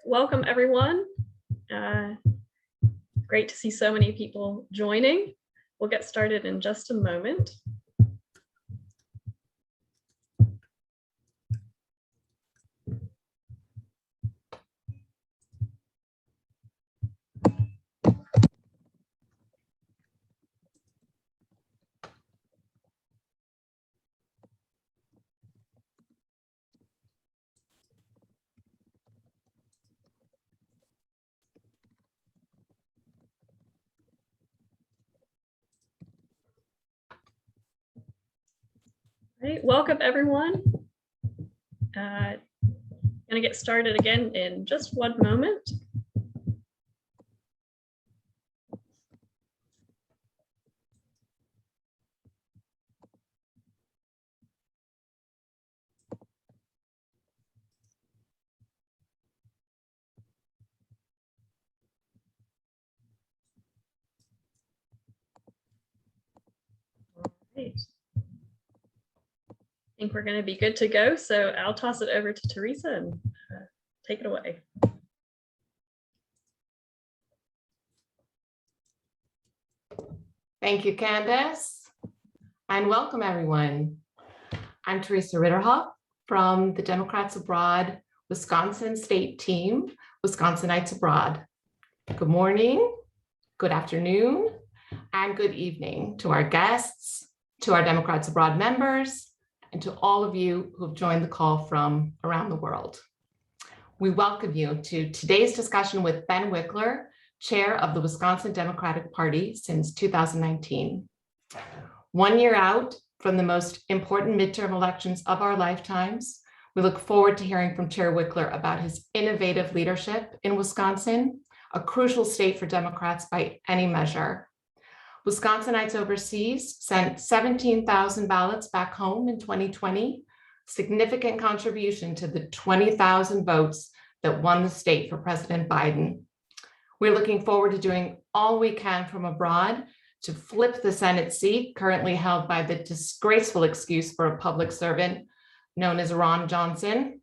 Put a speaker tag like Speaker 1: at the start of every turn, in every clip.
Speaker 1: welcome everyone. Great to see so many people joining. We'll get started in just a moment. All right, welcome everyone. Gonna get started again in just one moment. All right. I think we're going to be good to go, so I'll toss it over to Theresa and take it away.
Speaker 2: Thank you, Candace, and welcome everyone. I'm Theresa Ritterhawk from the Democrats Abroad Wisconsin State Team, Wisconsinites Abroad. Good morning, good afternoon, and good evening to our guests, to our Democrats Abroad members, and to all of you who've joined the call from around the world. We welcome you to today's discussion with Ben Wikler, chair of the Wisconsin Democratic Party since 2019. 1 year out from the most important midterm elections of our lifetimes, we look forward to hearing from Chair Wikler about his innovative leadership in Wisconsin, a crucial state for Democrats by any measure. Wisconsinites overseas sent 17,000 ballots back home in 2020, significant contribution to the 20,000 votes that won the state for President Biden. We're looking forward to doing all we can from abroad to flip the Senate seat currently held by the disgraceful excuse for a public servant known as Ron Johnson.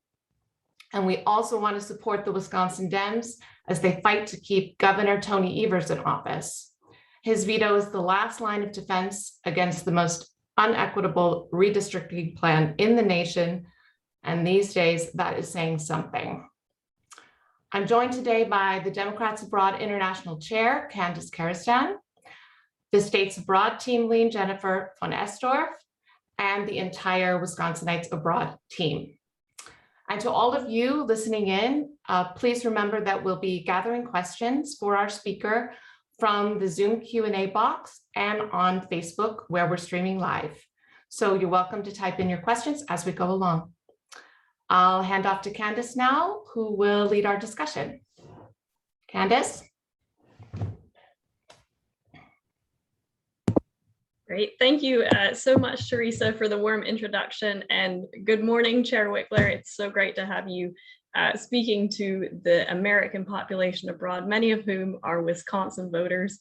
Speaker 2: And we also want to support the Wisconsin Dems as they fight to keep Governor Tony Evers in office. His veto is the last line of defense against the most unequitable redistricting plan in the nation. And these days, that is saying something. I'm joined today by the Democrats Abroad International Chair, Candace Kerestan, the States Abroad team lead, Jennifer von Estorff, and the entire Wisconsinites Abroad team. And to all of you listening in, please remember that we'll be gathering questions for our speaker from the Zoom Q&A box and on Facebook where we're streaming live. So you're welcome to type in your questions as we go along. I'll hand off to Candace now, who will lead our discussion. Candace?
Speaker 1: Great, thank you so much, Theresa, for the warm introduction, and good morning, Chair Wikler. It's so great to have you speaking to the American population abroad, many of whom are Wisconsin voters.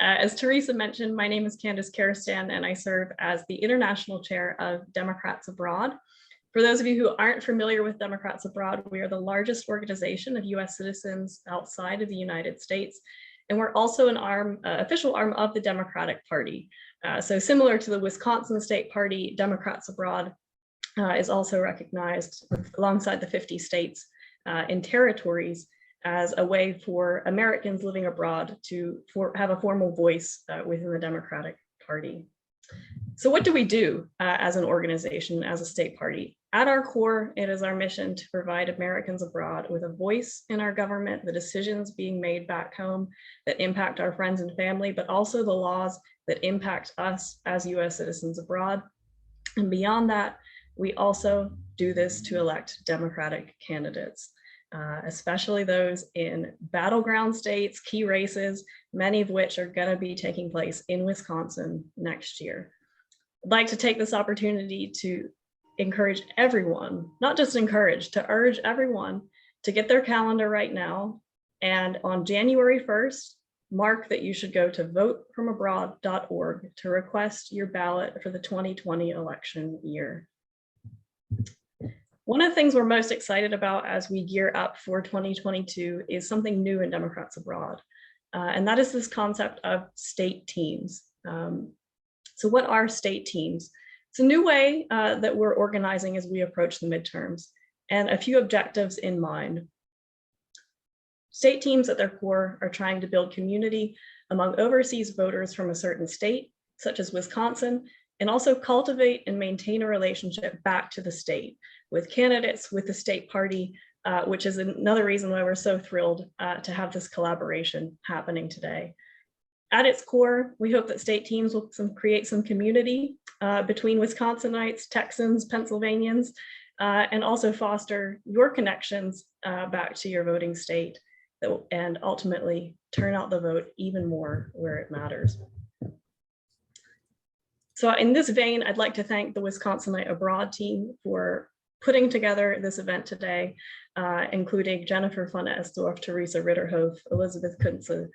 Speaker 1: As Theresa mentioned, my name is Candace Kerestan, and I serve as the International Chair of Democrats Abroad. For those of you who aren't familiar with Democrats Abroad, we are the largest organization of US citizens outside of the United States, and we're also an official arm of the Democratic Party. So similar to the Wisconsin State Party, Democrats Abroad is also recognized alongside the 50 states and territories as a way for Americans living abroad to have a formal voice within the Democratic Party. So what do we do as an organization, as a state party? At our core, it is our mission to provide Americans abroad with a voice in our government, the decisions being made back home that impact our friends and family, but also the laws that impact us as US citizens abroad. And beyond that, we also do this to elect Democratic candidates, especially those in battleground states, key races, many of which are going to be taking place in Wisconsin next year. I'd like to take this opportunity to encourage everyone, not just encourage, to urge everyone to get their calendar right now. And on January 1st, mark that you should go to votefromabroad.org to request your ballot for the 2020 election year. One of the things we're most excited about as we gear up for 2022 is something new in Democrats Abroad, and that is this concept of state teams. So what are state teams? It's a new way that we're organizing as we approach the midterms, and a few objectives in mind. State teams at their core are trying to build community among overseas voters from a certain state, such as Wisconsin, and also cultivate and maintain a relationship back to the state with candidates, with the state party, which is another reason why we're so thrilled to have this collaboration happening today. At its core, we hope that state teams will create some community between Wisconsinites, Texans, Pennsylvanians, and also foster your connections back to your voting state and ultimately turn out the vote even more where it matters. So in this vein, I'd like to thank the Wisconsinite Abroad team for putting together this event today, including Jennifer van Esdorf, Theresa Ritterhawk, Elizabeth Kuntze,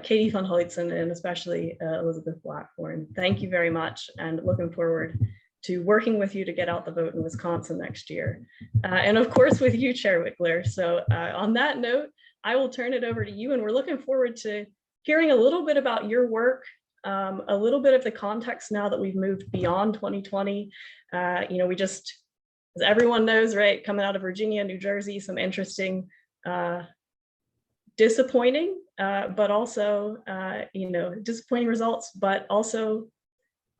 Speaker 1: Katie van Holtzen, and especially Elizabeth Blackthorn. Thank you very much, and looking forward to working with you to get out the vote in Wisconsin next year. And of course with you, Chair Wikler. So on that note, I will turn it over to you, and we're looking forward to hearing a little bit about your work, a little bit of the context now that we've moved beyond 2020. We just, as everyone knows, right, coming out of Virginia, New Jersey, some interesting, disappointing, but also, disappointing results, but also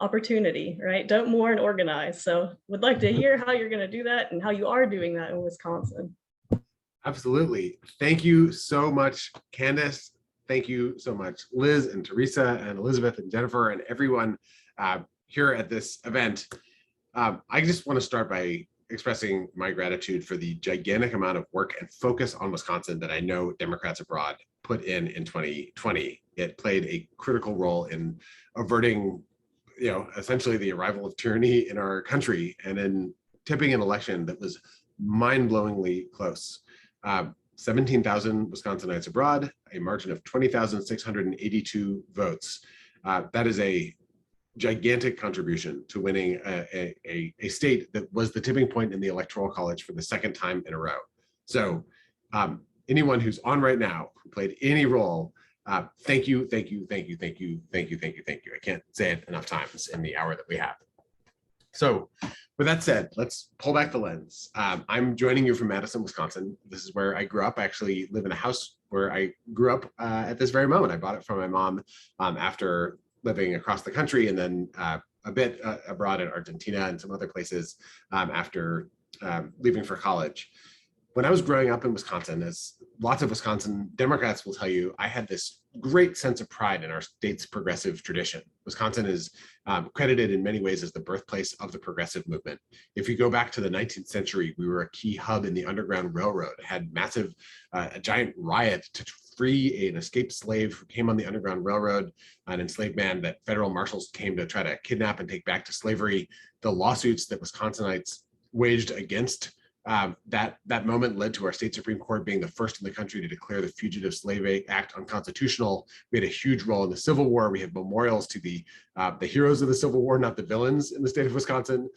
Speaker 1: opportunity, right? Don't mourn, organize. So would like to hear how you're going to do that and how you are doing that in Wisconsin.
Speaker 3: Absolutely. Thank you so much, Candace. Thank you so much, Liz and Theresa and Elizabeth and Jennifer and everyone here at this event. I just want to start by expressing my gratitude for the gigantic amount of work and focus on Wisconsin that I know Democrats Abroad put in 2020. It played a critical role in averting, essentially the arrival of tyranny in our country and in tipping an election that was mind-blowingly close. 17,000 Wisconsinites abroad, a margin of 20,682 votes. That is a gigantic contribution to winning a state that was the tipping point in the Electoral College for the second time in a row. So anyone who's on right now who played any role, thank you, thank you, thank you, thank you, thank you, thank you, thank you. I can't say it enough times in the hour that we have. So with that said, let's pull back the lens. I'm joining you from Madison, Wisconsin. This is where I grew up. I actually live in a house where I grew up at this very moment. I bought it from my mom after living across the country and then a bit abroad in Argentina and some other places after leaving for college. When I was growing up in Wisconsin, as lots of Wisconsin Democrats will tell you, I had this great sense of pride in our state's progressive tradition. Wisconsin is credited in many ways as the birthplace of the progressive movement. If you go back to the 19th century, we were a key hub in the Underground Railroad. It had massive, a giant riot to free an escaped slave who came on the Underground Railroad, an enslaved man that federal marshals came to try to kidnap and take back to slavery. The lawsuits that Wisconsinites waged against that moment led to our state Supreme Court being the first in the country to declare the Fugitive Slave Act unconstitutional. We had a huge role in the Civil War. We have memorials to the heroes of the Civil War, not the villains, in the state of Wisconsin.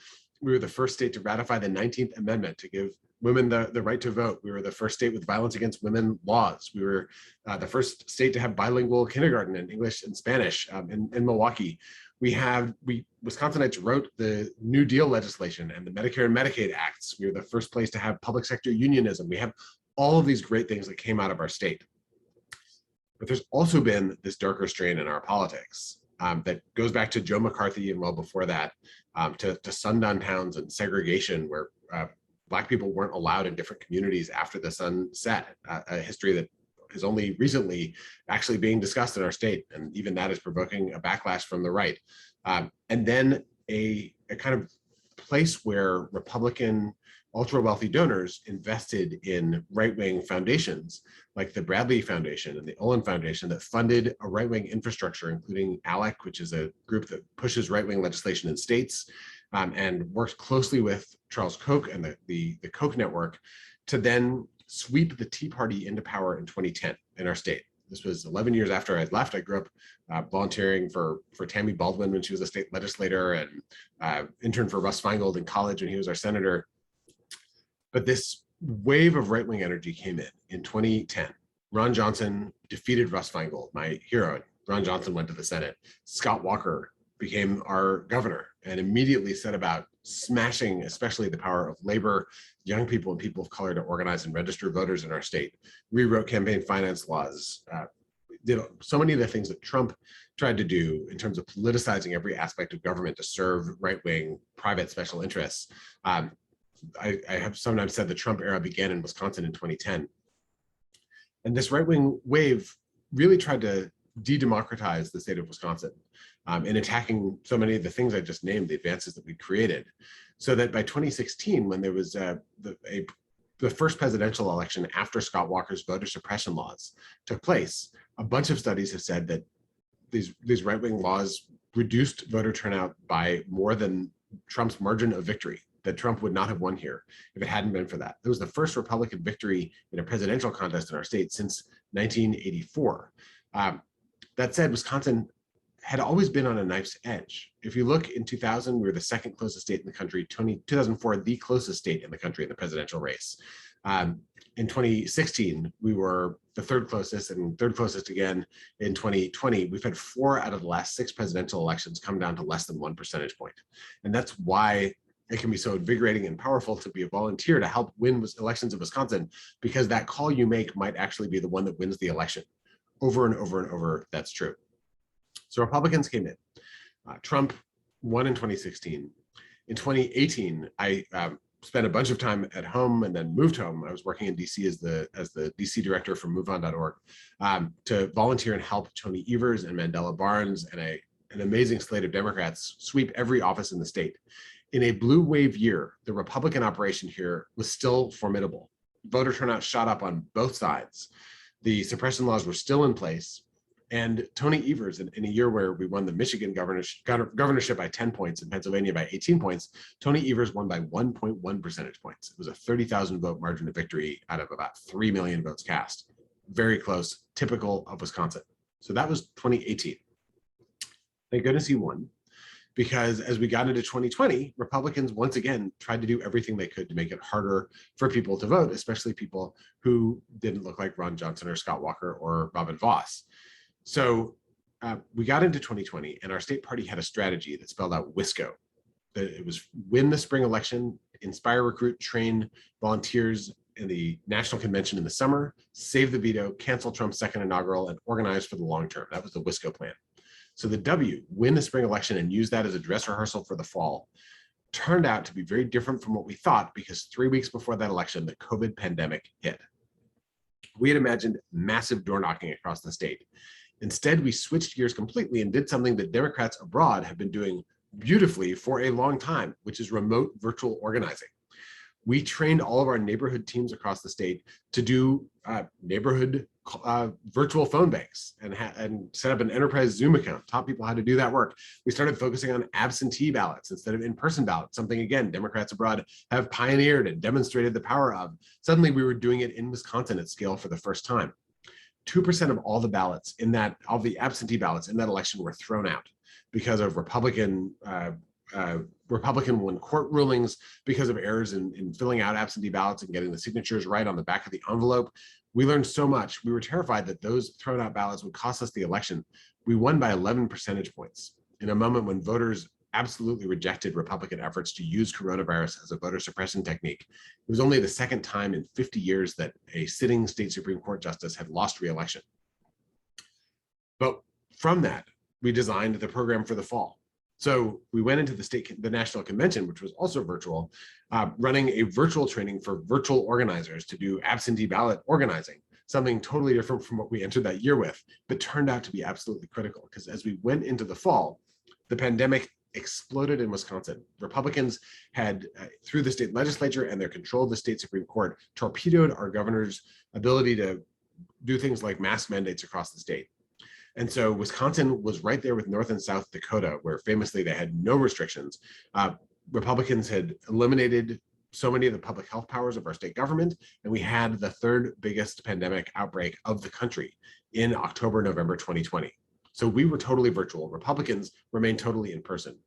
Speaker 3: We were the first state to ratify the 19th Amendment to give women the right to vote. We were the first state with violence against women laws. We were the first state to have bilingual kindergarten in English and Spanish in Milwaukee. Wisconsinites wrote the New Deal legislation and the Medicare and Medicaid acts. We were the first place to have public sector unionism. We have all of these great things that came out of our state. But there's also been this darker strain in our politics that goes back to Joe McCarthy and well before that, to sundown towns and segregation where Black people weren't allowed in different communities after the sun set, a history that is only recently actually being discussed in our state. And even that is provoking a backlash from the right. And then a kind of place where Republican ultra-wealthy donors invested in right-wing foundations like the Bradley Foundation and the Olin Foundation that funded a right-wing infrastructure, including ALEC, which is a group that pushes right-wing legislation in states and works closely with Charles Koch and the Koch network to then sweep the Tea Party into power in 2010 in our state. This was 11 years after I left. I grew up volunteering for Tammy Baldwin when she was a state legislator and interned for Russ Feingold in college when he was our senator. But this wave of right-wing energy came in 2010. Ron Johnson defeated Russ Feingold, my hero. Ron Johnson went to the Senate. Scott Walker became our governor and immediately set about smashing, especially the power of labor, young people and people of color to organize and register voters in our state, rewrote campaign finance laws, did so many of the things that Trump tried to do in terms of politicizing every aspect of government to serve right-wing private special interests. I have sometimes said the Trump era began in Wisconsin in 2010. And this right-wing wave really tried to de-democratize the state of Wisconsin in attacking so many of the things I just named, the advances that we created, so that by 2016, when there was the first presidential election after Scott Walker's voter suppression laws took place, a bunch of studies have said that these right-wing laws reduced voter turnout by more than Trump's margin of victory, that Trump would not have won here if it hadn't been for that. It was the first Republican victory in a presidential contest in our state since 1984. That said, Wisconsin had always been on a knife's edge. If you look in 2000, we were the second closest state in the country, 2004, the closest state in the country in the presidential race. In 2016, we were the third closest and third closest again in 2020. We've had 4 out of the last 6 presidential elections come down to less than 1 percentage point. And that's why it can be so invigorating and powerful to be a volunteer to help win elections in Wisconsin, because that call you make might actually be the one that wins the election. Over and over and over, that's true. So Republicans came in. Trump won in 2016. In 2018, I spent a bunch of time at home and then moved home. I was working in DC as the DC director for MoveOn.org to volunteer and help Tony Evers and Mandela Barnes and an amazing slate of Democrats sweep every office in the state. In a blue wave year, the Republican operation here was still formidable. Voter turnout shot up on both sides. The suppression laws were still in place. And Tony Evers, in a year where we won the Michigan governorship by 10 points and Pennsylvania by 18 points, Tony Evers won by 1.1 percentage points. It was a 30,000 vote margin of victory out of about 3 million votes cast. Very close, typical of Wisconsin. So that was 2018. Thank goodness he won, because as we got into 2020, Republicans once again tried to do everything they could to make it harder for people to vote, especially people who didn't look like Ron Johnson or Scott Walker or Robin Vos. So we got into 2020 and our state party had a strategy that spelled out WISCO. It was win the spring election, inspire, recruit, train volunteers in the national convention in the summer, save the veto, cancel Trump's second inaugural, and organize for the long term. That was the WISCO plan. So the W, win the spring election and use that as a dress rehearsal for the fall, turned out to be very different from what we thought, because 3 weeks before that election, the COVID pandemic hit. We had imagined massive door knocking across the state. Instead, we switched gears completely and did something that Democrats abroad have been doing beautifully for a long time, which is remote virtual organizing. We trained all of our neighborhood teams across the state to do neighborhood virtual phone banks and set up an enterprise Zoom account, taught people how to do that work. We started focusing on absentee ballots instead of in-person ballots, something, again, Democrats abroad have pioneered and demonstrated the power of. Suddenly, we were doing it in Wisconsin at scale for the first time. 2% of all the ballots all the absentee ballots in that election were thrown out because of Republican won court rulings, because of errors in filling out absentee ballots and getting the signatures right on the back of the envelope. We learned so much. We were terrified that those thrown out ballots would cost us the election. We won by 11 percentage points in a moment when voters absolutely rejected Republican efforts to use coronavirus as a voter suppression technique. It was only the second time in 50 years that a sitting state Supreme Court justice had lost re-election. But from that, we designed the program for the fall. So we went into the national convention, which was also virtual, running a virtual training for virtual organizers to do absentee ballot organizing, something totally different from what we entered that year with, but turned out to be absolutely critical, because as we went into the fall, the pandemic exploded in Wisconsin. Republicans had, through the state legislature and their control of the state Supreme Court, torpedoed our governor's ability to do things like mask mandates across the state. And so Wisconsin was right there with North and South Dakota, where famously they had no restrictions. Republicans had eliminated so many of the public health powers of our state government, and we had the third biggest pandemic outbreak of the country in October, November 2020. So we were totally virtual. Republicans remained totally in person.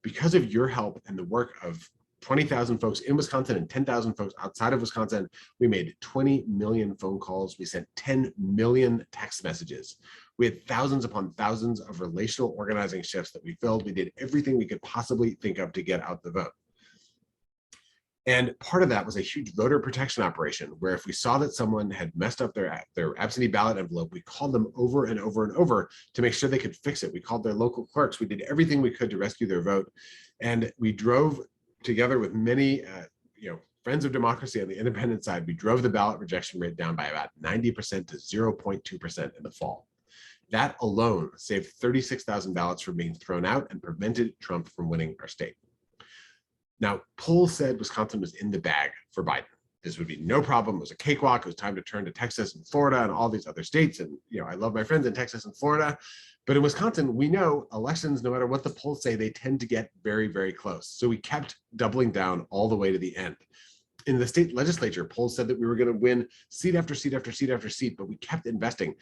Speaker 3: Because of your help and the work of 20,000 folks in Wisconsin and 10,000 folks outside of Wisconsin. We made 20 million phone calls. We sent 10 million text messages. We had thousands upon thousands of relational organizing shifts that we filled. We did everything we could possibly think of to get out the vote. And part of that was a huge voter protection operation, where if we saw that someone had messed up their absentee ballot envelope, we called them over and over and over to make sure they could fix it. We called their local clerks. We did everything we could to rescue their vote. And we drove together with many friends of democracy on the independent side, we drove the ballot rejection rate down by about 90% to 0.2% in the fall. That alone saved 36,000 ballots from being thrown out and prevented Trump from winning our state. Now, polls said Wisconsin was in the bag for Biden. This would be no problem. It was a cakewalk. It was time to turn to Texas and Florida and all these other states. And I love my friends in Texas and Florida. But in Wisconsin, we know elections, no matter what the polls say, they tend to get very, very close. So we kept doubling down all the way to the end. In the state legislature, polls said that we were going to win seat after seat after seat after seat, but we kept investing.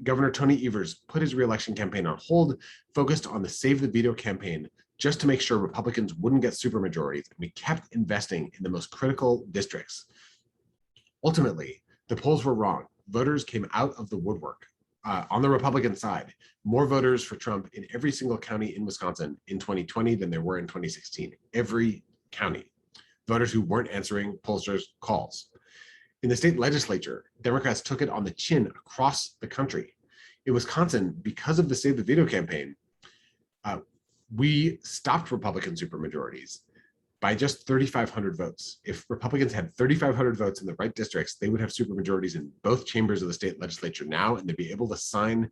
Speaker 3: Governor Tony Evers put his reelection campaign on hold, focused on the Save the Veto campaign, just to make sure Republicans wouldn't get supermajorities. And we kept investing in the most critical districts. Ultimately, the polls were wrong. Voters came out of the woodwork. On the Republican side, more voters for Trump in every single county in Wisconsin in 2020 than there were in 2016. Every county. Voters who weren't answering pollsters' calls. In the state legislature, Democrats took it on the chin across the country. In Wisconsin, because of the Save the Veto campaign, we stopped Republican supermajorities by just 3,500 votes. If Republicans had 3,500 votes in the right districts, they would have supermajorities in both chambers of the state legislature now, and they'd be able to sign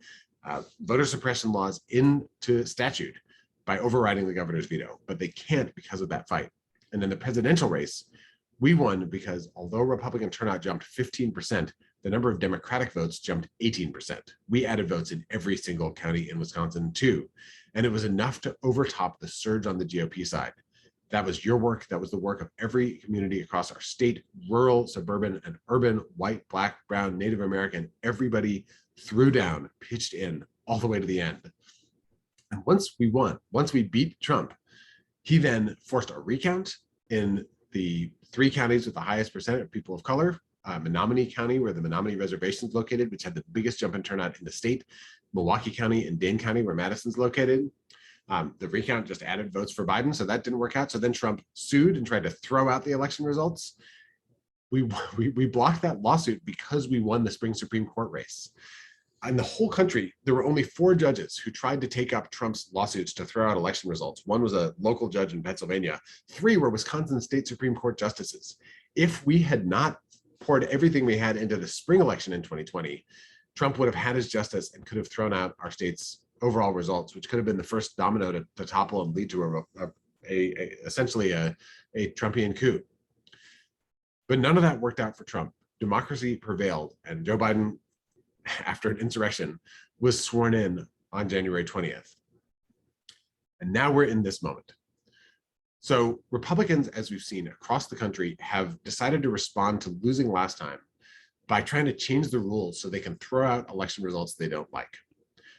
Speaker 3: voter suppression laws into statute by overriding the governor's veto, but they can't because of that fight. And in the presidential race, we won because although Republican turnout jumped 15%, the number of Democratic votes jumped 18%. We added votes in every single county in Wisconsin too. And it was enough to overtop the surge on the GOP side. That was your work. That was the work of every community across our state, rural, suburban, and urban, white, black, brown, Native American. Everybody threw down, pitched in all the way to the end. And once we won, once we beat Trump, he then forced a recount in the 3 counties with the highest percent of people of color, Menominee County, where the Menominee Reservation is located, which had the biggest jump in turnout in the state, Milwaukee County and Dane County, where Madison's located. The recount just added votes for Biden, so that didn't work out. So then Trump sued and tried to throw out the election results. We blocked that lawsuit because we won the spring Supreme Court race. In the whole country, there were only 4 judges who tried to take up Trump's lawsuits to throw out election results. 1 was a local judge in Pennsylvania. 3 were Wisconsin State Supreme Court justices. If we had not poured everything we had into the spring election in 2020, Trump would have had his justice and could have thrown out our state's overall results, which could have been the first domino to topple and lead to essentially a Trumpian coup. But none of that worked out for Trump. Democracy prevailed, and Joe Biden, after an insurrection, was sworn in on January 20th. And now we're in this moment. So Republicans, as we've seen across the country, have decided to respond to losing last time by trying to change the rules so they can throw out election results they don't like.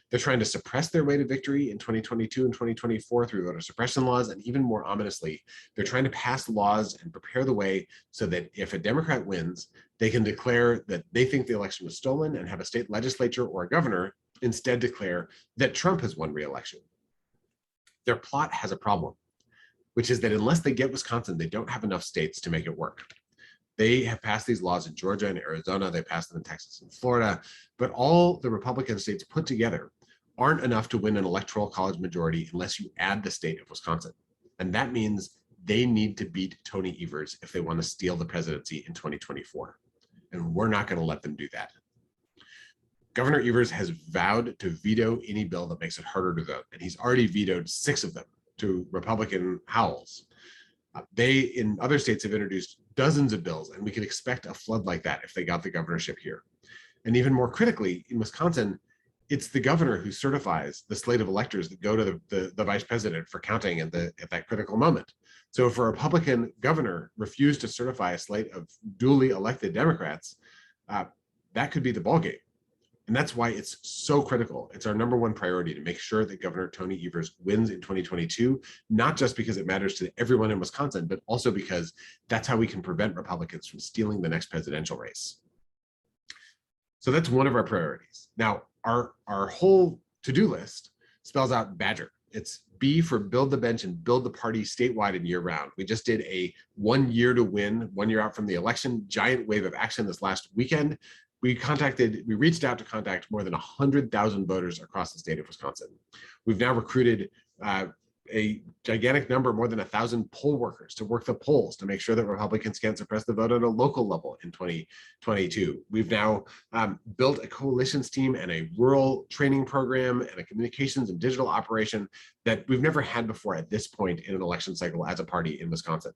Speaker 3: They're trying to suppress their way to victory in 2022 and 2024 through voter suppression laws, and even more ominously, they're trying to pass laws and prepare the way so that if a Democrat wins, they can declare that they think the election was stolen and have a state legislature or a governor instead declare that Trump has won re-election. Their plot has a problem, which is that unless they get Wisconsin, they don't have enough states to make it work. They have passed these laws in Georgia and Arizona, they passed them in Texas and Florida, but all the Republican states put together aren't enough to win an electoral college majority unless you add the state of Wisconsin. And that means they need to beat Tony Evers if they want to steal the presidency in 2024. And we're not going to let them do that. Governor Evers has vowed to veto any bill that makes it harder to vote, and he's already vetoed 6 of them to Republican howls. They, in other states, have introduced dozens of bills, and we could expect a flood like that if they got the governorship here. And even more critically, in Wisconsin, it's the governor who certifies the slate of electors that go to the vice president for counting at that critical moment. So if a Republican governor refused to certify a slate of duly elected Democrats, that could be the ballgame. And that's why it's so critical. It's our #1 priority to make sure that Governor Tony Evers wins in 2022, not just because it matters to everyone in Wisconsin, but also because that's how we can prevent Republicans from stealing the next presidential race. So that's one of our priorities. Now, our whole to-do list spells out Badger. It's B for build the bench and build the party statewide and year round. We just did a 1 year to win, 1 year out from the election, giant wave of action this last weekend. We reached out to contact more than 100,000 voters across the state of Wisconsin. We've now recruited a gigantic number, more than 1,000 poll workers to work the polls to make sure that Republicans can't suppress the vote at a local level in 2022. We've now built a coalitions team and a rural training program and a communications and digital operation that we've never had before at this point in an election cycle as a party in Wisconsin.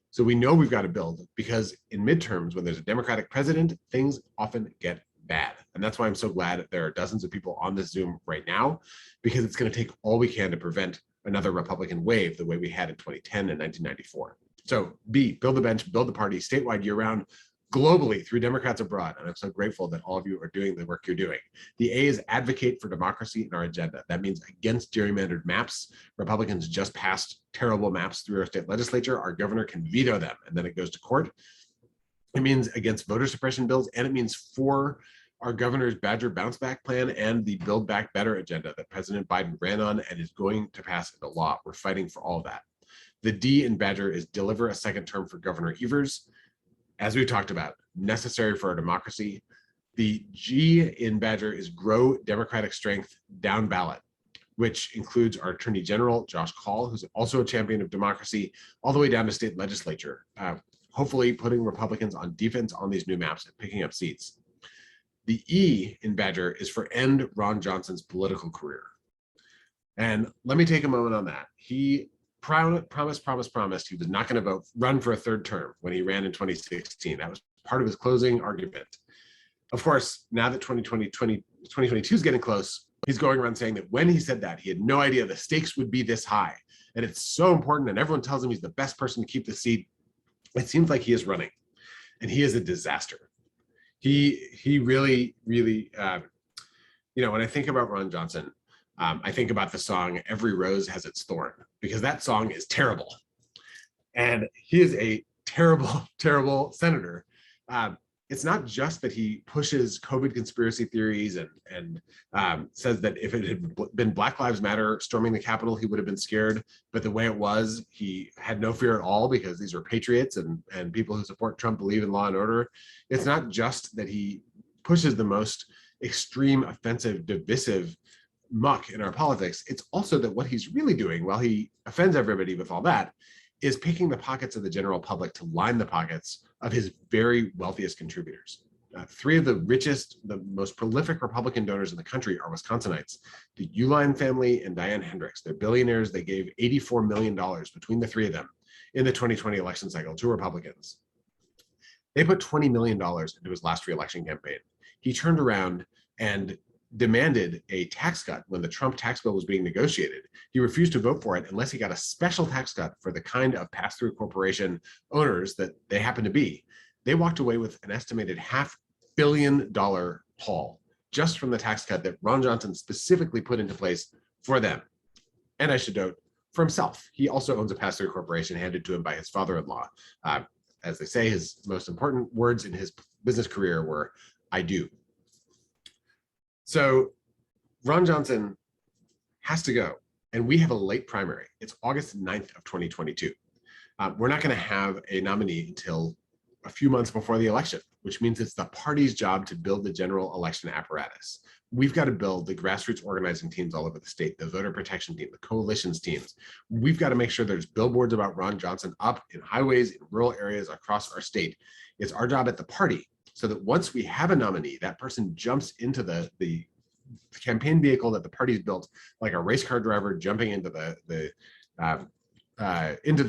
Speaker 3: So we know we've got to build, because in midterms, when there's a Democratic president, things often get bad. And that's why I'm so glad there are dozens of people on this Zoom right now, because it's going to take all we can to prevent another Republican wave the way we had in 2010 and 1994. So B, build the bench, build the party statewide year round, globally through Democrats abroad. And I'm so grateful that all of you are doing the work you're doing. The A is advocate for democracy in our agenda. That means against gerrymandered maps. Republicans just passed terrible maps through our state legislature. Our governor can veto them and then it goes to court. It means against voter suppression bills, and it means for our governor's Badger bounce back plan and the Build Back Better agenda that President Biden ran on and is going to pass into law. We're fighting for all of that. The D in Badger is deliver a second term for Governor Evers. As we talked about, necessary for our democracy. The G in Badger is grow Democratic strength down ballot, which includes our Attorney General, Josh Kaul, who's also a champion of democracy, all the way down to state legislature, hopefully putting Republicans on defense on these new maps and picking up seats. The E in Badger is for end Ron Johnson's political career. And let me take a moment on that. He promised he was not going to run for a third term when he ran in 2016. That was part of his closing argument. Of course, now that 2022 is getting close, he's going around saying that when he said that, he had no idea the stakes would be this high. And it's so important, and everyone tells him he's the best person to keep the seat. It seems like he is running, and he is a disaster. He really, when I think about Ron Johnson, I think about the song "Every Rose Has Its Thorn," because that song is terrible, and he is a terrible, terrible senator. It's not just that he pushes COVID conspiracy theories and says that if it had been Black Lives Matter storming the Capitol, he would have been scared. But the way it was, he had no fear at all because these are patriots and people who support Trump believe in law and order. It's not just that he pushes the most extreme, offensive, divisive muck in our politics. It's also that what he's really doing, while he offends everybody with all that, is picking the pockets of the general public to line the pockets of his very wealthiest contributors. 3 of the richest, the most prolific Republican donors in the country are Wisconsinites, the Uline family and Diane Hendricks. They're billionaires. They gave $84 million between the 3 of them in the 2020 election cycle to Republicans. They put $20 million into his last re-election campaign. He turned around and demanded a tax cut when the Trump tax bill was being negotiated. He refused to vote for it unless he got a special tax cut for the kind of pass-through corporation owners that they happen to be. They walked away with an estimated $500 million haul just from the tax cut that Ron Johnson specifically put into place for them. And I should note, for himself, he also owns a pass-through corporation handed to him by his father-in-law. As they say, his most important words in his business career were, "I do." So Ron Johnson has to go, and we have a late primary. It's August 9th of 2022. We're not going to have a nominee until a few months before the election, which means it's the party's job to build the general election apparatus. We've got to build the grassroots organizing teams all over the state, the voter protection team, the coalitions teams. We've got to make sure there's billboards about Ron Johnson up in highways, in rural areas across our state. It's our job at the party, so that once we have a nominee, that person jumps into the campaign vehicle that the party's built, like a race car driver jumping into the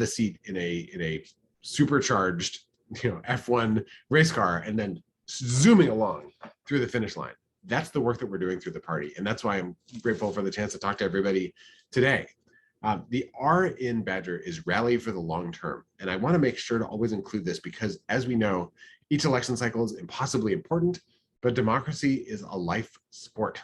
Speaker 3: seat in a supercharged F1 race car and then zooming along through the finish line. That's the work that we're doing through the party, and that's why I'm grateful for the chance to talk to everybody today. The R in Badger is rally for the long term, and I want to make sure to always include this because, as we know, each election cycle is impossibly important, but democracy is a life sport.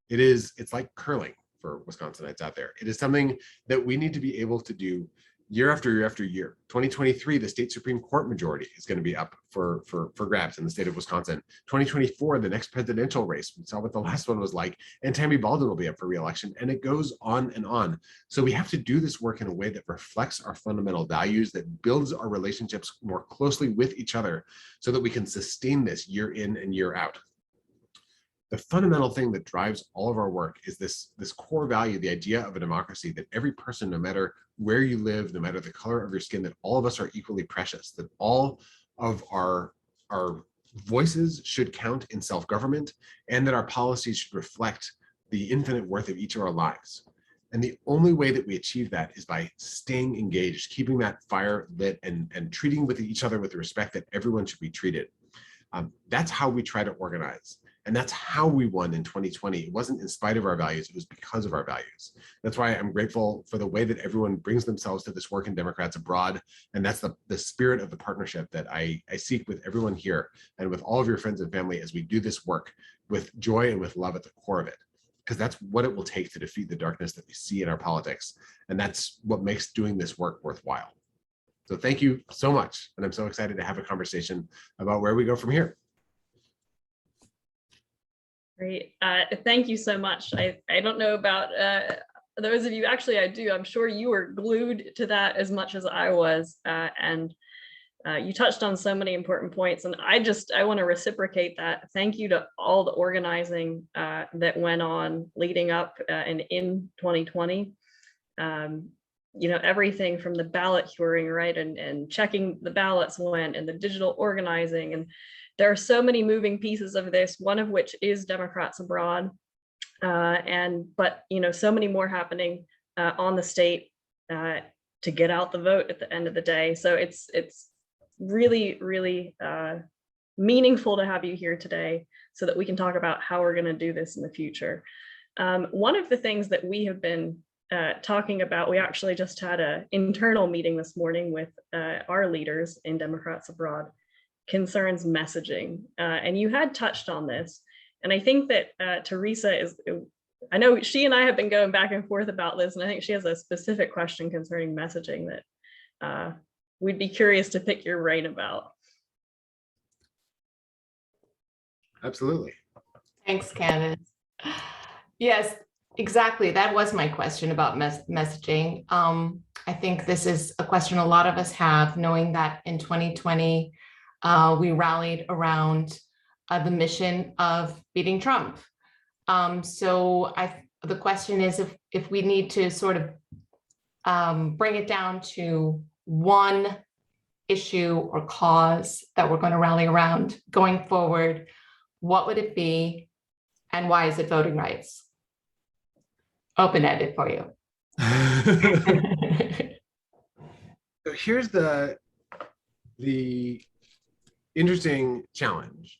Speaker 3: It's like curling for Wisconsinites out there. It is something that we need to be able to do year after year after year. 2023, the state Supreme Court majority is going to be up for grabs in the state of Wisconsin. 2024, the next presidential race, we saw what the last one was like, and Tammy Baldwin will be up for re-election, and it goes on and on. So we have to do this work in a way that reflects our fundamental values, that builds our relationships more closely with each other so that we can sustain this year in and year out. The fundamental thing that drives all of our work is this core value, the idea of a democracy, that every person, no matter where you live, no matter the color of your skin, that all of us are equally precious, that all of our voices should count in self-government, and that our policies should reflect the infinite worth of each of our lives. And the only way that we achieve that is by staying engaged, keeping that fire lit, and treating with each other with the respect that everyone should be treated. That's how we try to organize. And that's how we won in 2020. It wasn't in spite of our values, it was because of our values. That's why I'm grateful for the way that everyone brings themselves to this work in Democrats Abroad. And that's the spirit of the partnership that I seek with everyone here and with all of your friends and family as we do this work with joy and with love at the core of it. Because that's what it will take to defeat the darkness that we see in our politics. And that's what makes doing this work worthwhile. So thank you so much. And I'm so excited to have a conversation about where we go from here.
Speaker 1: Great. Thank you so much. I don't know about those of you, actually I do. I'm sure you were glued to that as much as I was. And you touched on so many important points. And I want to reciprocate that. Thank you to all the organizing that went on leading up and in 2020. Everything from the ballot curing, right? And checking the ballots went, and the digital organizing, and there are so many moving pieces of this, one of which is Democrats Abroad. But so many more happening on the state to get out the vote at the end of the day. So it's really, really meaningful to have you here today so that we can talk about how we're going to do this in the future. One of the things that we have been talking about, we actually just had an internal meeting this morning with our leaders in Democrats Abroad, concerns messaging. And you had touched on this. And I think that Theresa I know she and I have been going back and forth about this, and I think she has a specific question concerning messaging that we'd be curious to pick your brain about.
Speaker 3: Absolutely.
Speaker 2: Thanks, Candace. Yes, exactly. That was my question about messaging. I think this is a question a lot of us have, knowing that in 2020, we rallied around the mission of beating Trump. So the question is if we need to sort of bring it down to one issue or cause that we're going to rally around going forward, what would it be, and why is it voting rights? Open-ended for you.
Speaker 3: So here's the interesting challenge.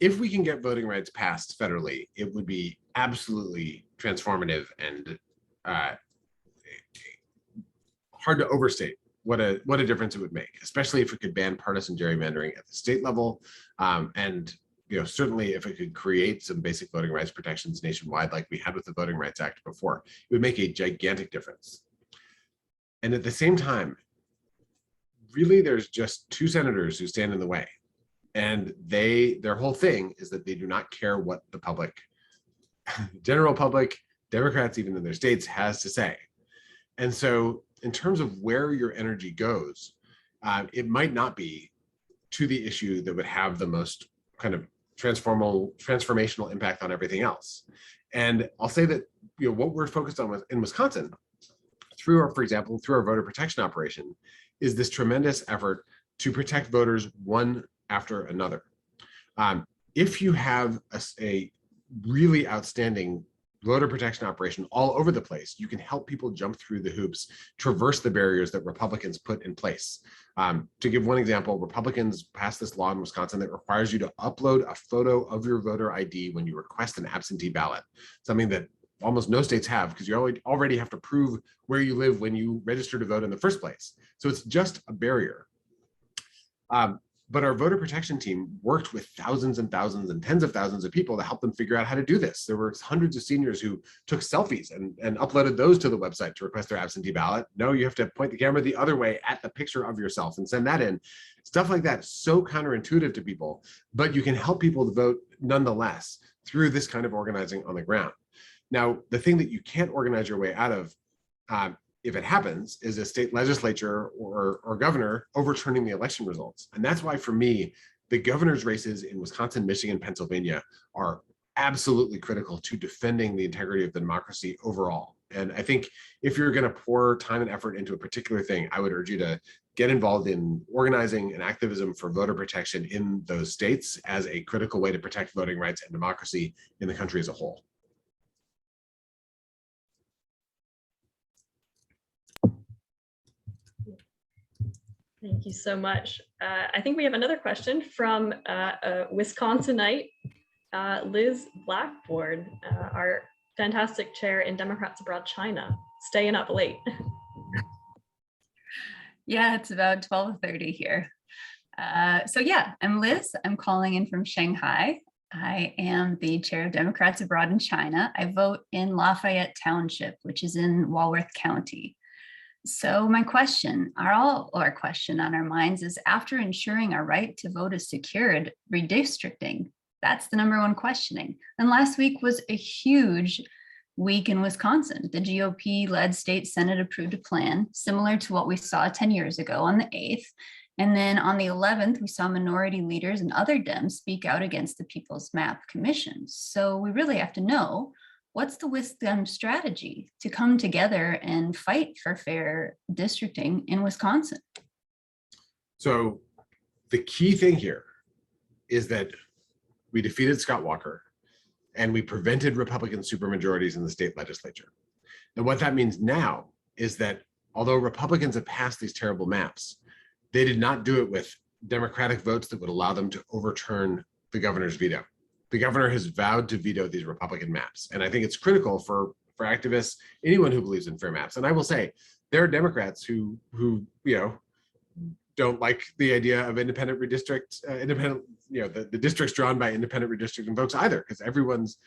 Speaker 3: If we can get voting rights passed federally, it would be absolutely transformative and hard to overstate what a difference it would make, especially if it could ban partisan gerrymandering at the state level, and certainly if it could create some basic voting rights protections nationwide like we had with the Voting Rights Act before. It would make a gigantic difference. And at the same time, really there's just two senators who stand in the way. And their whole thing is that they do not care what the public, general public, Democrats even in their states, has to say. And so in terms of where your energy goes, it might not be to the issue that would have the most kind of transformational impact on everything else. And I'll say that what we're focused on in Wisconsin, for example, through our voter protection operation, is this tremendous effort to protect voters one after another. If you have a really outstanding voter protection operation all over the place, you can help people jump through the hoops, traverse the barriers that Republicans put in place. To give one example, Republicans passed this law in Wisconsin that requires you to upload a photo of your voter ID when you request an absentee ballot, something that almost no states have because you already have to prove where you live when you register to vote in the first place. So it's just a barrier. But our voter protection team worked with thousands and thousands and tens of thousands of people to help them figure out how to do this. There were hundreds of seniors who took selfies and uploaded those to the website to request their absentee ballot. No, you have to point the camera the other way at the picture of yourself and send that in. Stuff like that, so counterintuitive to people, but you can help people to vote nonetheless through this kind of organizing on the ground. Now, the thing that you can't organize your way out of, if it happens, is a state legislature or governor overturning the election results. And that's why, for me, the governor's races in Wisconsin, Michigan, Pennsylvania are absolutely critical to defending the integrity of the democracy overall. And I think if you're going to pour time and effort into a particular thing, I would urge you to get involved in organizing and activism for voter protection in those states as a critical way to protect voting rights and democracy in the country as a whole.
Speaker 1: Thank you so much. I think we have another question from a Wisconsinite, Liz Blackboard, our fantastic chair in Democrats Abroad China, staying up late.
Speaker 4: Yeah, it's about 12:30 here. So yeah, I'm Liz. I'm calling in from Shanghai. I am the chair of Democrats Abroad in China. I vote in Lafayette Township, which is in Walworth County. So my question, our question on our minds is, after ensuring our right to vote is secured, redistricting, that's the #1 questioning. And last week was a huge week in Wisconsin. The GOP-led state Senate approved a plan similar to what we saw 10 years ago on the 8th. And then on the 11th, we saw minority leaders and other Dems speak out against the People's Map Commission. So we really have to know, what's the WisDem strategy to come together and fight for fair districting in Wisconsin?
Speaker 3: So the key thing here is that we defeated Scott Walker and we prevented Republican supermajorities in the state legislature. And what that means now is that although Republicans have passed these terrible maps, they did not do it with Democratic votes that would allow them to overturn the governor's veto. The governor has vowed to veto these Republican maps. And I think it's critical for activists, anyone who believes in fair maps. And I will say, there are Democrats who don't like the idea of independent the districts drawn by independent redistricting folks either, because everyone's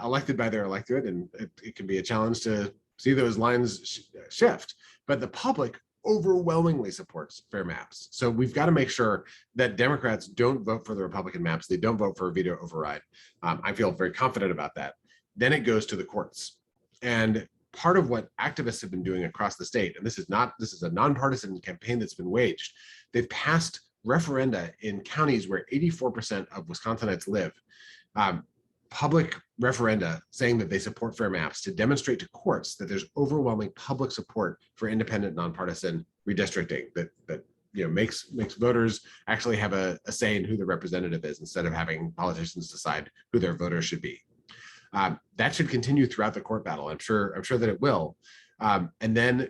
Speaker 3: elected by their electorate, and it can be a challenge to see those lines shift. But the public overwhelmingly supports fair maps. So we've got to make sure that Democrats don't vote for the Republican maps. They don't vote for a veto override. I feel very confident about that. Then it goes to the courts. And part of what activists have been doing across the state, and this is a nonpartisan campaign that's been waged, they've passed referenda in counties where 84% of Wisconsinites live, public referenda saying that they support fair maps, to demonstrate to courts that there's overwhelming public support for independent, nonpartisan redistricting that makes voters actually have a say in who the representative is, instead of having politicians decide who their voters should be. That should continue throughout the court battle. I'm sure that it will. And then,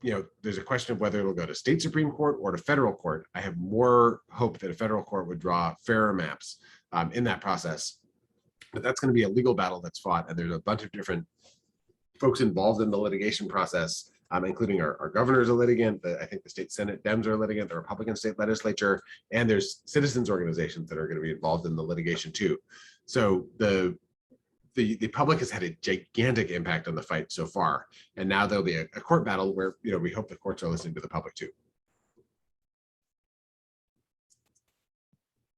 Speaker 3: there's a question of whether it'll go to state Supreme Court or to federal court. I have more hope that a federal court would draw fairer maps in that process. But that's going to be a legal battle that's fought, and there's a bunch of different folks involved in the litigation process, including our governor is a litigant. I think the state Senate Dems are a litigant, the Republican state legislature, and there's citizens organizations that are going to be involved in the litigation too. So the public has had a gigantic impact on the fight so far, and now there'll be a court battle where we hope the courts are listening to the public too.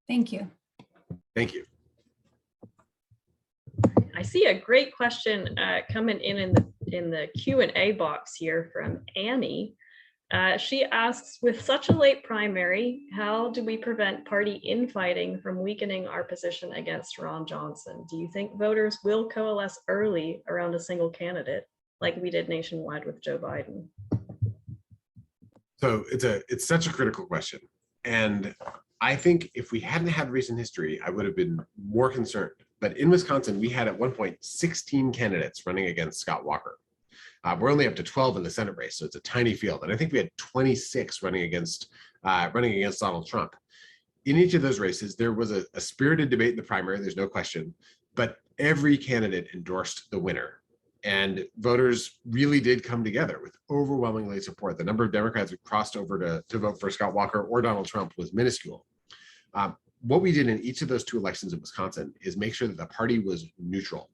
Speaker 4: Thank you.
Speaker 3: Thank you.
Speaker 1: I see a great question coming in the Q&A box here from Annie. She asks, with such a late primary, how do we prevent party infighting from weakening our position against Ron Johnson? Do you think voters will coalesce early around a single candidate like we did nationwide with Joe Biden?
Speaker 3: So it's such a critical question. And I think if we hadn't had recent history, I would have been more concerned. But in Wisconsin, we had at one point 16 candidates running against Scott Walker. We're only up to 12 in the Senate race, so it's a tiny field. And I think we had 26 running against Donald Trump. In each of those races, there was a spirited debate in the primary, there's no question, but every candidate endorsed the winner. And voters really did come together with overwhelmingly support. The number of Democrats who crossed over to vote for Scott Walker or Donald Trump was minuscule. What we did in each of those 2 elections in Wisconsin is make sure that the party was neutral.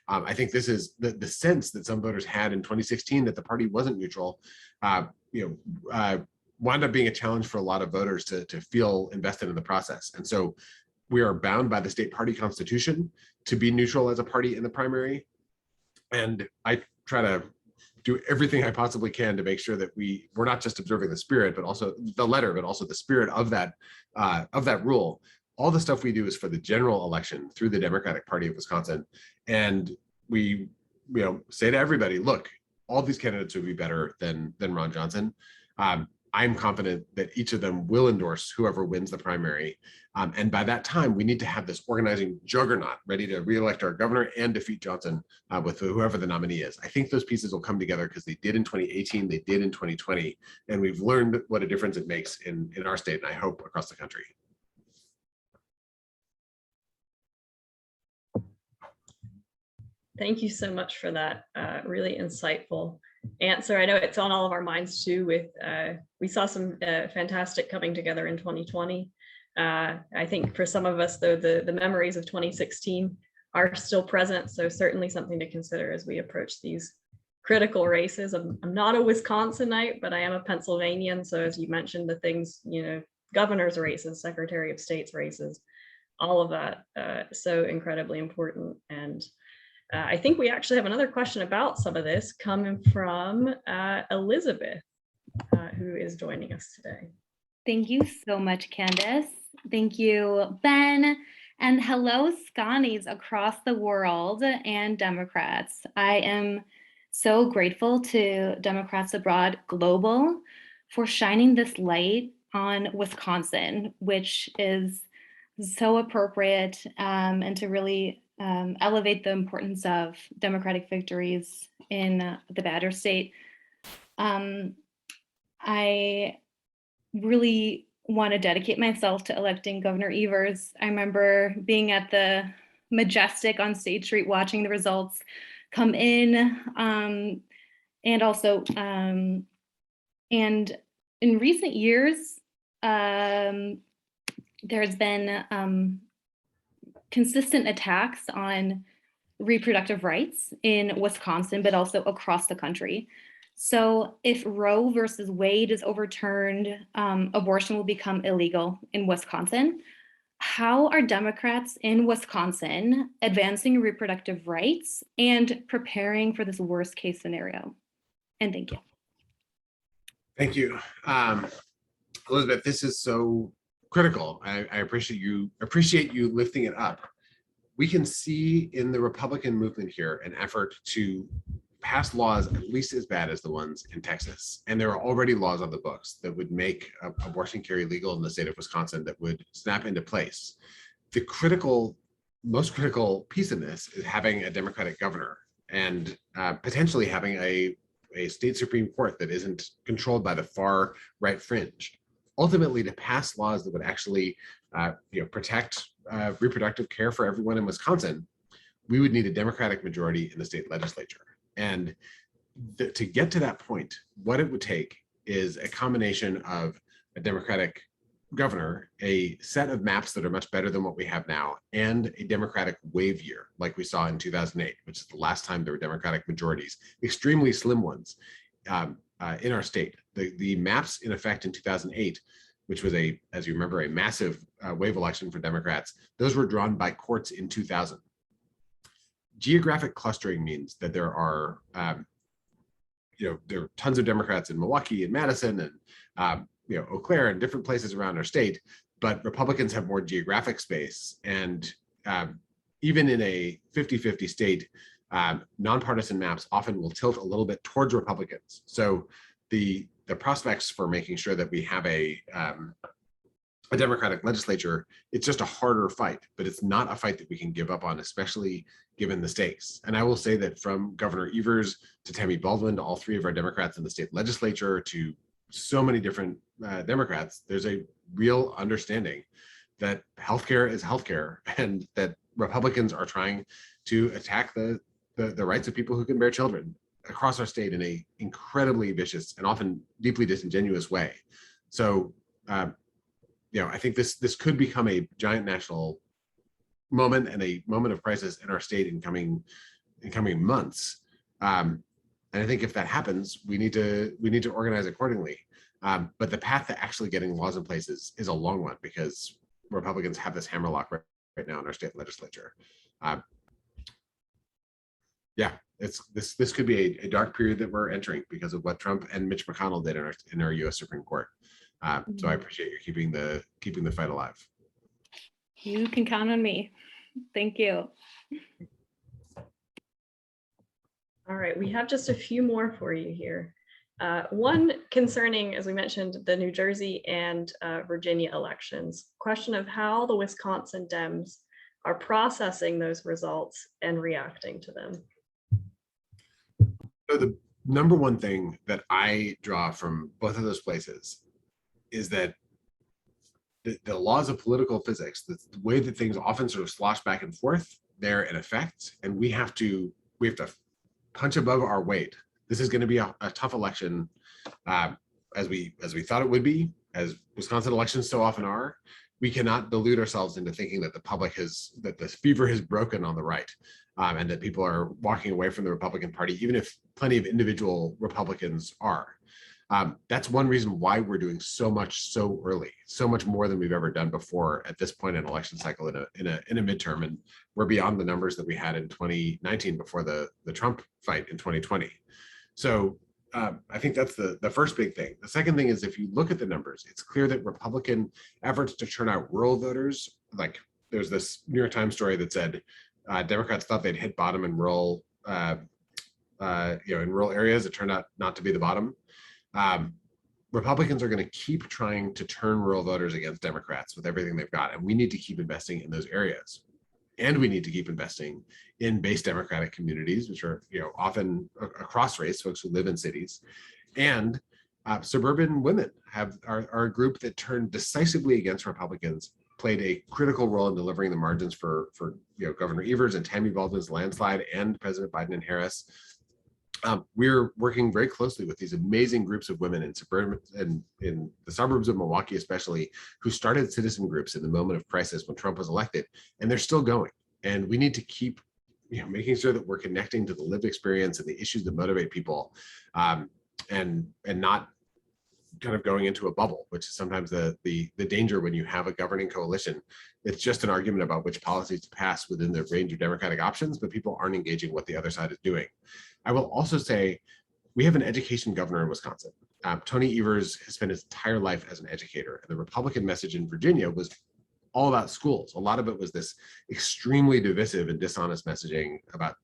Speaker 3: I think this is the sense that some voters had in 2016 that the party wasn't neutral, wound up being a challenge for a lot of voters to feel invested in the process. And so we are bound by the state party constitution to be neutral as a party in the primary. And I try to do everything I possibly can to make sure that we're not just observing the spirit, but also the letter, but also the spirit of that rule. All the stuff we do is for the general election through the Democratic Party of Wisconsin. And we say to everybody, look, all these candidates would be better than Ron Johnson. I'm confident that each of them will endorse whoever wins the primary. And by that time, we need to have this organizing juggernaut ready to reelect our governor and defeat Johnson with whoever the nominee is. I think those pieces will come together because they did in 2018, they did in 2020, and we've learned what a difference it makes in our state, and I hope across the country.
Speaker 1: Thank you so much for that really insightful answer. I know it's on all of our minds too. With we saw some fantastic coming together in 2020. I think for some of us, though, the memories of 2016 are still present. So certainly something to consider as we approach these critical races. I'm not a Wisconsinite, but I am a Pennsylvanian. So as you mentioned, the things, governor's races, Secretary of State's races, all of that, so incredibly important. And I think we actually have another question about some of this coming from Elizabeth, who is joining us today.
Speaker 5: Thank you so much, Candace. Thank you, Ben. And hello, Scotties across the world and Democrats. I am so grateful to Democrats Abroad Global for shining this light on Wisconsin, which is so appropriate, and to really elevate the importance of democratic victories in the Badger State. I really want to dedicate myself to electing Governor Evers. I remember being at the Majestic on State Street watching the results come in, and also, and in recent years, there's been consistent attacks on reproductive rights in Wisconsin, but also across the country. So if Roe versus Wade is overturned, abortion will become illegal in Wisconsin. How are Democrats in Wisconsin advancing reproductive rights and preparing for this worst case scenario? And thank you.
Speaker 3: Thank you. Elizabeth, this is so critical. I appreciate you lifting it up. We can see in the Republican movement here an effort to pass laws at least as bad as the ones in Texas. And there are already laws on the books that would make abortion care legal in the state of Wisconsin that would snap into place. The most critical piece in this is having a Democratic governor and potentially having a state Supreme Court that isn't controlled by the far right fringe. Ultimately, to pass laws that would actually protect reproductive care for everyone in Wisconsin, we would need a Democratic majority in the state legislature. And to get to that point, what it would take is a combination of a Democratic governor, a set of maps that are much better than what we have now, and a Democratic wave year like we saw in 2008, which is the last time there were Democratic majorities, extremely slim ones in our state. The maps in effect in 2008, which was as you remember, a massive wave election for Democrats, those were drawn by courts in 2000. Geographic clustering means that there are tons of Democrats in Milwaukee and Madison and Eau Claire and different places around our state, but Republicans have more geographic space. And even in a 50-50 state, nonpartisan maps often will tilt a little bit towards Republicans. So the prospects for making sure that we have a Democratic legislature, it's just a harder fight, but it's not a fight that we can give up on, especially given the stakes. And I will say that from Governor Evers to Tammy Baldwin to all three of our Democrats in the state legislature to so many different Democrats, there's a real understanding that healthcare is healthcare and that Republicans are trying to attack the rights of people who can bear children across our state in a incredibly vicious and often deeply disingenuous way. So I think this could become a giant national moment and a moment of crisis in our state in coming months. And I think if that happens, we need to organize accordingly. But the path to actually getting laws in place is a long one, because Republicans have this hammerlock right now in our state legislature. Yeah, this could be a dark period that we're entering because of what Trump and Mitch McConnell did in our U.S. Supreme Court. So I appreciate you keeping the fight alive.
Speaker 5: You can count on me. Thank you.
Speaker 1: All right, we have just a few more for you here. One concerning, as we mentioned, the New Jersey and Virginia elections. Question of how the Wisconsin Dems are processing those results and reacting to them.
Speaker 3: So the number one thing that I draw from both of those places is that the laws of political physics, the way that things often sort of slosh back and forth, they're in effect, and we have to punch above our weight. This is going to be a tough election, as we thought it would be, as Wisconsin elections so often are. We cannot delude ourselves into thinking that that the fever has broken on the right, and that people are walking away from the Republican Party, even if plenty of individual Republicans are. That's one reason why we're doing so much so early, so much more than we've ever done before at this point in an election cycle in a midterm, and we're beyond the numbers that we had in 2019 before the Trump fight in 2020. So I think that's the first big thing. The second thing is, if you look at the numbers, it's clear that Republican efforts to turn out rural voters, like there's this New York Times story that said Democrats thought they'd hit bottom in rural areas. It turned out not to be the bottom. Republicans are going to keep trying to turn rural voters against Democrats with everything they've got, and we need to keep investing in those areas. And we need to keep investing in base Democratic communities, which are often across race, folks who live in cities. And suburban women are a group that turned decisively against Republicans, played a critical role in delivering the margins for Governor Evers and Tammy Baldwin's landslide and President Biden and Harris. We're working very closely with these amazing groups of women in suburban and in the suburbs of Milwaukee, especially, who started citizen groups in the moment of crisis when Trump was elected, and they're still going. And we need to keep, making sure that we're connecting to the lived experience and the issues that motivate people, and not kind of going into a bubble, which is sometimes the danger when you have a governing coalition. It's just an argument about which policies to pass within the range of Democratic options, but people aren't engaging what the other side is doing. I will also say we have an education governor in Wisconsin. Tony Evers has spent his entire life as an educator, and the Republican message in Virginia was all about schools. A lot of it was this extremely divisive and dishonest messaging about,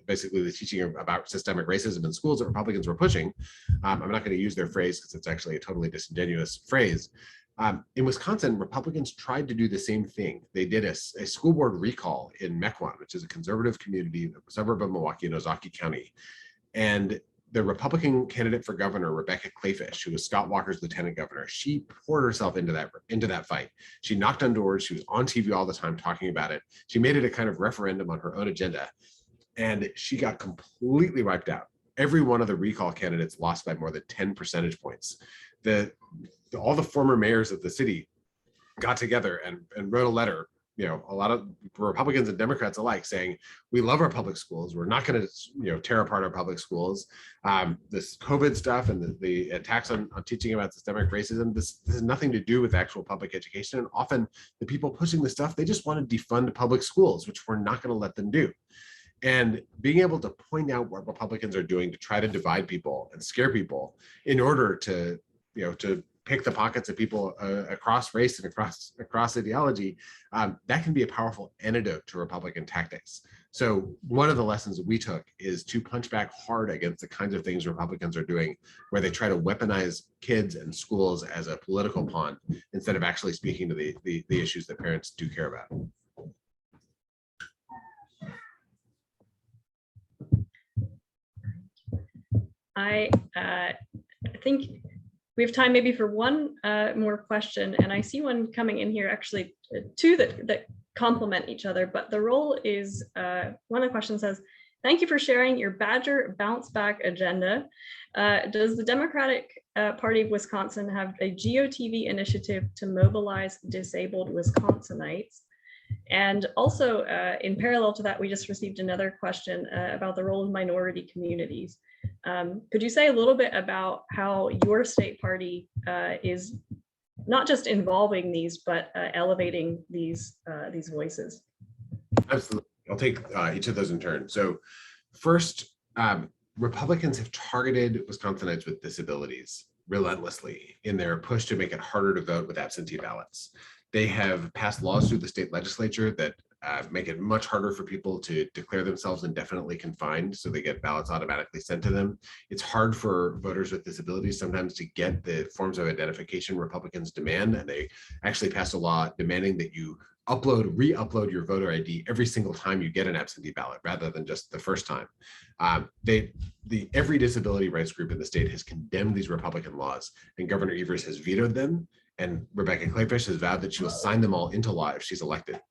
Speaker 3: basically the teaching about systemic racism in schools that Republicans were pushing. I'm not going to use their phrase because it's actually a totally disingenuous phrase. In Wisconsin, Republicans tried to do the same thing. They did a school board recall in Mequon, which is a conservative community, a suburb of Milwaukee in Ozaukee County. And the Republican candidate for governor, Rebecca Clayfish, who was Scott Walker's lieutenant governor, she poured herself into that fight. She knocked on doors. She was on TV all the time talking about it. She made it a kind of referendum on her own agenda. And she got completely wiped out. Every one of the recall candidates lost by more than 10 percentage points. All the former mayors of the city got together and wrote a letter, a lot of Republicans and Democrats alike, saying, we love our public schools. We're not going to, tear apart our public schools. This COVID stuff and the attacks on teaching about systemic racism, this has nothing to do with actual public education. And often the people pushing this stuff, they just want to defund public schools, which we're not going to let them do. And being able to point out what Republicans are doing to try to divide people and scare people in order to pick the pockets of people across race and across ideology, that can be a powerful antidote to Republican tactics. So one of the lessons that we took is to punch back hard against the kinds of things Republicans are doing, where they try to weaponize kids and schools as a political pawn instead of actually speaking to the issues that parents do care about.
Speaker 1: I think we have time maybe for one more question, and I see one coming in here, actually two that complement each other, but the role is, one of the questions says, thank you for sharing your Badger bounce back agenda. Does the Democratic Party of Wisconsin have a GOTV initiative to mobilize disabled Wisconsinites? And also, in parallel to that, we just received another question about the role of minority communities. Could you say a little bit about how your state party is not just involving these, but elevating these voices?
Speaker 3: Absolutely. I'll take each of those in turn. So first, Republicans have targeted Wisconsinites with disabilities relentlessly in their push to make it harder to vote with absentee ballots. They have passed laws through the state legislature that make it much harder for people to declare themselves indefinitely confined, so they get ballots automatically sent to them. It's hard for voters with disabilities sometimes to get the forms of identification Republicans demand, and they actually passed a law demanding that you re-upload your voter ID every single time you get an absentee ballot, rather than just the first time. Every disability rights group in the state has condemned these Republican laws, and Governor Evers has vetoed them, and Rebecca Clayfish has vowed that she will sign them all into law if she's elected.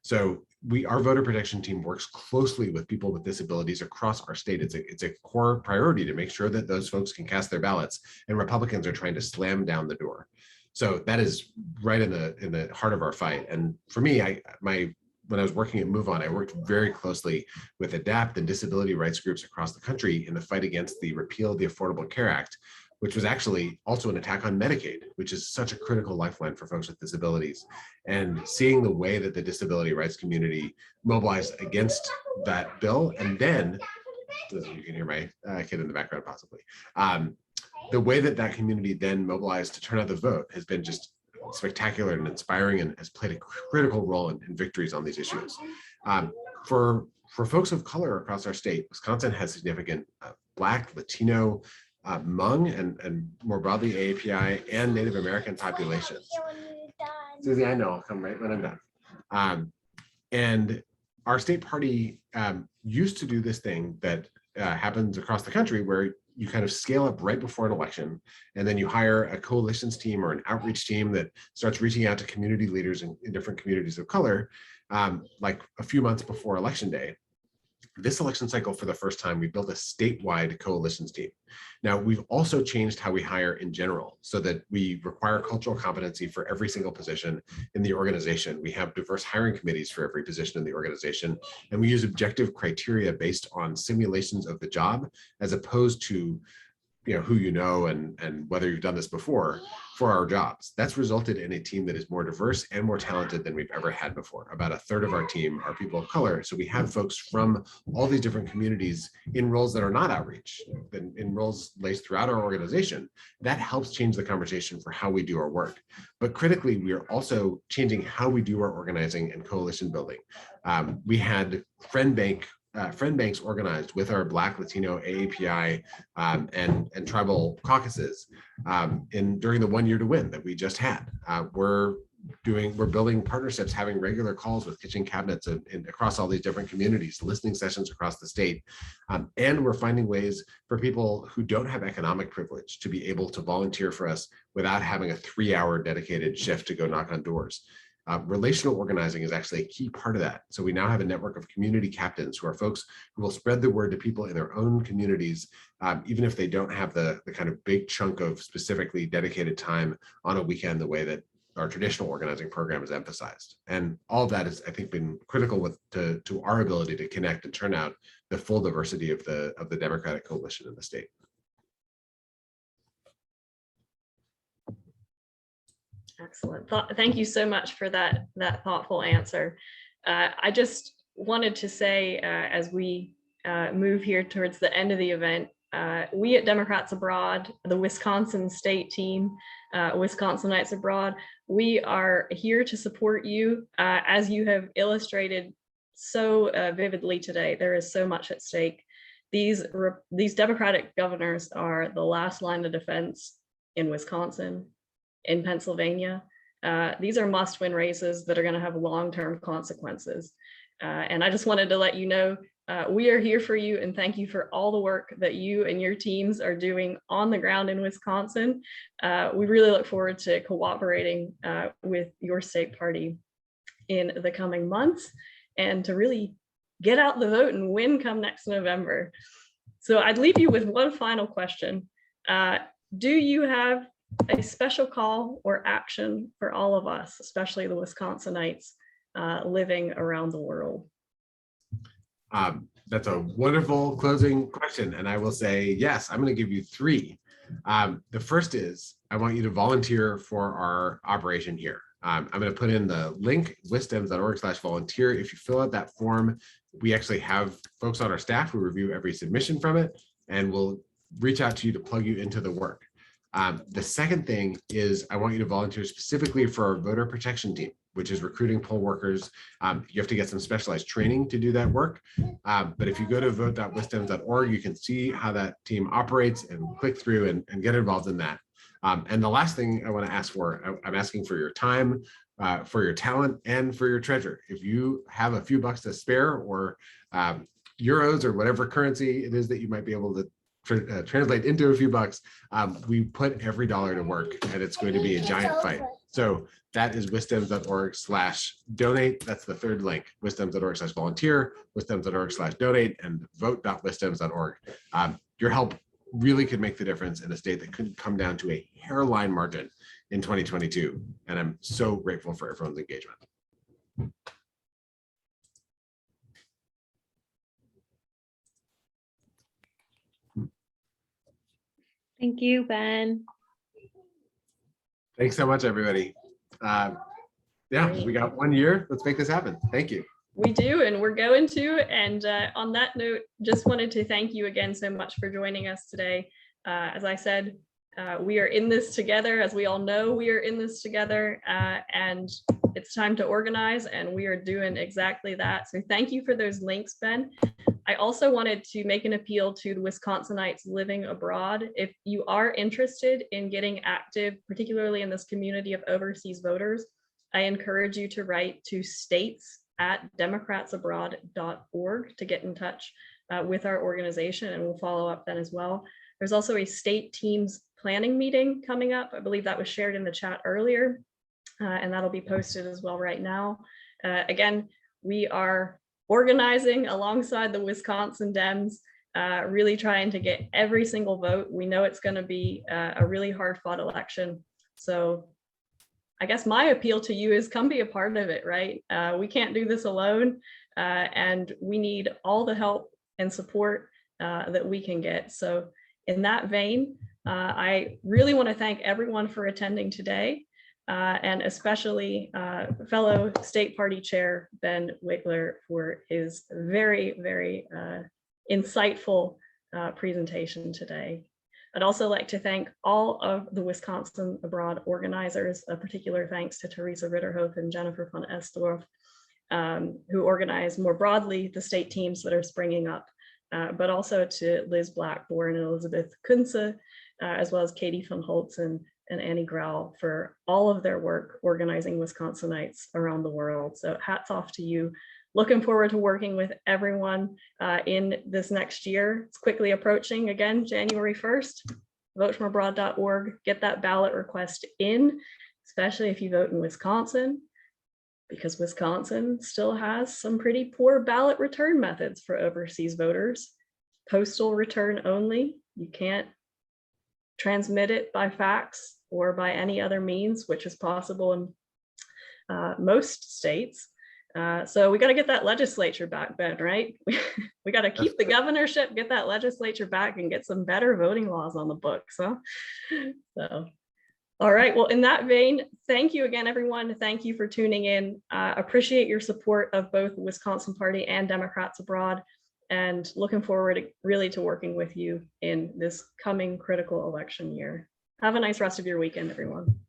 Speaker 3: So our voter protection team works closely with people with disabilities across our state. It's a core priority to make sure that those folks can cast their ballots, and Republicans are trying to slam down the door. So that is right in the heart of our fight. And for me, when I was working at MoveOn, I worked very closely with ADAPT and disability rights groups across the country in the fight against the repeal of the Affordable Care Act, which was actually also an attack on Medicaid, which is such a critical lifeline for folks with disabilities. And seeing the way that the disability rights community mobilized against that bill, and then, you can hear my kid in the background possibly, the way that community then mobilized to turn out the vote has been just spectacular and inspiring, and has played a critical role in victories on these issues. For folks of color across our state, Wisconsin has significant Black, Latino, Hmong, and more broadly AAPI and Native American populations. Susie, I know, I'll come right when I'm done. And our state party used to do this thing that happens across the country, where you kind of scale up right before an election, and then you hire a coalitions team or an outreach team that starts reaching out to community leaders in different communities of color, like a few months before Election Day. This election cycle, for the first time, we built a statewide coalitions team. Now, we've also changed how we hire in general, so that we require cultural competency for every single position in the organization. We have diverse hiring committees for every position in the organization, and we use objective criteria based on simulations of the job, as opposed to who you know and whether you've done this before for our jobs. That's resulted in a team that is more diverse and more talented than we've ever had before. About a third of our team are people of color. So we have folks from all these different communities in roles that are not outreach, in roles placed throughout our organization. That helps change the conversation for how we do our work. But critically, we are also changing how we do our organizing and coalition building. We had friend banks organized with our Black, Latino, AAPI, and tribal caucuses during the 1 year to win that we just had. We're building partnerships, having regular calls with kitchen cabinets across all these different communities, listening sessions across the state. And we're finding ways for people who don't have economic privilege to be able to volunteer for us without having a 3-hour dedicated shift to go knock on doors. Relational organizing is actually a key part of that. So we now have a network of community captains who are folks who will spread the word to people in their own communities, even if they don't have the kind of big chunk of specifically dedicated time on a weekend the way that our traditional organizing program is emphasized. And all of that has, I think, been critical to our ability to connect and turn out the full diversity of the Democratic coalition in the state.
Speaker 1: Excellent. Thank you so much for that thoughtful answer. I just wanted to say, as we move here towards the end of the event, we at Democrats Abroad, the Wisconsin state team, Wisconsinites Abroad, we are here to support you, as you have illustrated so vividly today. There is so much at stake. These Democratic governors are the last line of defense in Wisconsin, in Pennsylvania. These are must-win races that are going to have long-term consequences. And I just wanted to let you know, we are here for you, and thank you for all the work that you and your teams are doing on the ground in Wisconsin. We really look forward to cooperating with your state party in the coming months, and to really get out the vote and win come next November. So I'd leave you with one final question. do you have a special call or action for all of us, especially the Wisconsinites living around the world?
Speaker 3: That's a wonderful closing question. And I will say, yes, I'm going to give you three. The first is, I want you to volunteer for our operation here. I'm going to put in the link, wisdems.org/volunteer. If you fill out that form, we actually have folks on our staff who review every submission from it, and we'll reach out to you to plug you into the work. The second thing is, I want you to volunteer specifically for our voter protection team, which is recruiting poll workers. You have to get some specialized training to do that work. But if you go to vote.wisdems.org, you can see how that team operates and click through and get involved in that. And the last thing I want to ask for, I'm asking for your time, for your talent, and for your treasure. If you have a few bucks to spare, or euros, or whatever currency it is that you might be able to translate into a few bucks, we put every dollar to work, and it's going to be a giant fight. So that is wisdems.org/donate. That's the third link, wisdems.org/volunteer, wisdems.org/donate, and vote.wisdems.org. Your help really could make the difference in a state that could come down to a hairline margin in 2022. And I'm so grateful for everyone's engagement.
Speaker 5: Thank you, Ben.
Speaker 3: Thanks so much, everybody. Yeah, we got 1 year. Let's make this happen. Thank you.
Speaker 1: We do, and we're going to. And on that note, just wanted to thank you again so much for joining us today. As I said, we are in this together. As we all know, we are in this together, and it's time to organize, and we are doing exactly that. So thank you for those links, Ben. I also wanted to make an appeal to the Wisconsinites living abroad. If you are interested in getting active, particularly in this community of overseas voters, I encourage you to write to states@democratsabroad.org to get in touch with our organization, and we'll follow up then as well. There's also a state teams planning meeting coming up. I believe that was shared in the chat earlier, and that'll be posted as well right now. Again, we are organizing alongside the Wisconsin Dems, really trying to get every single vote. We know it's going to be a really hard fought election. So I guess my appeal to you is come be a part of it, right? We can't do this alone, and we need all the help and support that we can get. So in that vein, I really want to thank everyone for attending today, and especially fellow State Party Chair Ben Wikler for his very, very insightful presentation today. I'd also like to thank all of the Wisconsin Abroad organizers. A particular thanks to Theresa Ritterhawk and Jennifer von Estorff, who organize more broadly the state teams that are springing up, but also to Liz Blackburn and Elizabeth Kunze, as well as Katie von Holtzen and Annie Grau for all of their work organizing Wisconsinites around the world. So hats off to you. Looking forward to working with everyone in this next year. It's quickly approaching, again, January 1st. Votefromabroad.org. Get that ballot request in, especially if you vote in Wisconsin, because Wisconsin still has some pretty poor ballot return methods for overseas voters. Postal return only. You can't transmit it by fax or by any other means, which is possible in most states. So we got to get that legislature back, Ben, right? We got to keep the governorship, get that legislature back, and get some better voting laws on the books. Huh? So, all right. Well, in that vein, thank you again, everyone. Thank you for tuning in. Appreciate your support of both the Wisconsin Party and Democrats Abroad, and looking forward really to working with you in this coming critical election year. Have a nice rest of your weekend, everyone.